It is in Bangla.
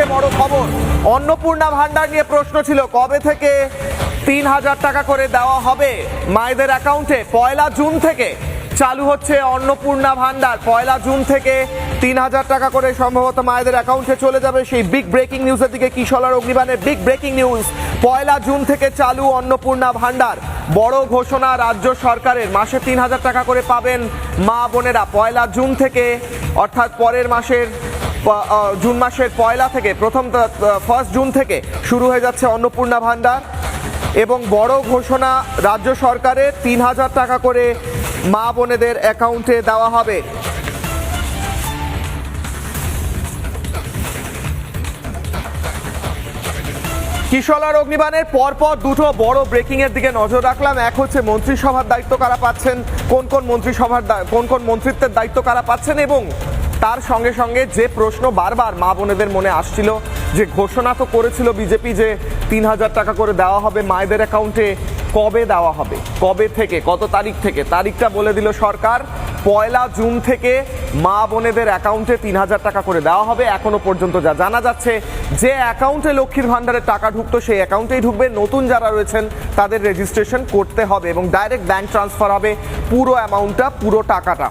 সবচেয়ে বড় খবর, অন্নপূর্ণা ভান্ডার নিয়ে প্রশ্ন ছিল কবে থেকে 3,000 টাকা করে দেওয়া হবে মায়েদের অ্যাকাউন্টে। 1 জুন থেকে চালু হচ্ছে অন্নপূর্ণা ভান্ডার। 1 জুন থেকে 3,000 টাকা করে সম্ভবত মায়েদের অ্যাকাউন্টে চলে যাবে। সেই বিগ ব্রেকিং নিউজের দিকে কিশোর অগ্নিবাণের বিগ ব্রেকিং নিউজ। 1 জুন থেকে চালু অন্নপূর্ণা ভান্ডার, বড় ঘোষণা রাজ্য সরকারের। মাসে 3,000 টাকা করে পাবেন মা বোনেরা 1 জুন থেকে, অর্থাৎ পরের মাসের জুন মাসের 1 থেকে, 1 জুন থেকে শুরু হয়ে যাচ্ছে অন্নপূর্ণা ভান্ডার। এবং বড় ঘোষণা রাজ্য সরকারের, 3,000 টাকা করে মা বোনেদের অ্যাকাউন্টে দেওয়া হবে। কিশোর অগ্নিবাণের পরপর দুটো বড় ব্রেকিং এর দিকে নজর রাখলাম। এক হচ্ছে মন্ত্রিসভার দায়িত্ব কারা পাচ্ছেন, কোন কোন মন্ত্রিত্বের দায়িত্ব কারা পাচ্ছেন, এবং তার সঙ্গে সঙ্গে যে প্রশ্ন বারবার মা বোনেদের মনে আসছিল, যে ঘোষণা তো করেছিল বিজেপি যে 3,000 টাকা করে দেওয়া হবে মায়েদের অ্যাকাউন্টে, কবে দেওয়া হবে, কবে থেকে, কত তারিখ থেকে? তারিখটা বলে দিল সরকার, 1 জুন থেকে মা বোনেদের অ্যাকাউন্টে 3,000 টাকা করে দেওয়া হবে। এখনো পর্যন্ত যা জানা যাচ্ছে, যে অ্যাকাউন্টে লক্ষ্মীর ভান্ডারের টাকা ঢুকতো সেই অ্যাকাউন্টেই ঢুকবে। নতুন যারা রয়েছেন তাদের রেজিস্ট্রেশন করতে হবে এবং ডাইরেক্ট ব্যাংক ট্রান্সফার হবে পুরো অ্যামাউন্টটা, পুরো টাকাটা।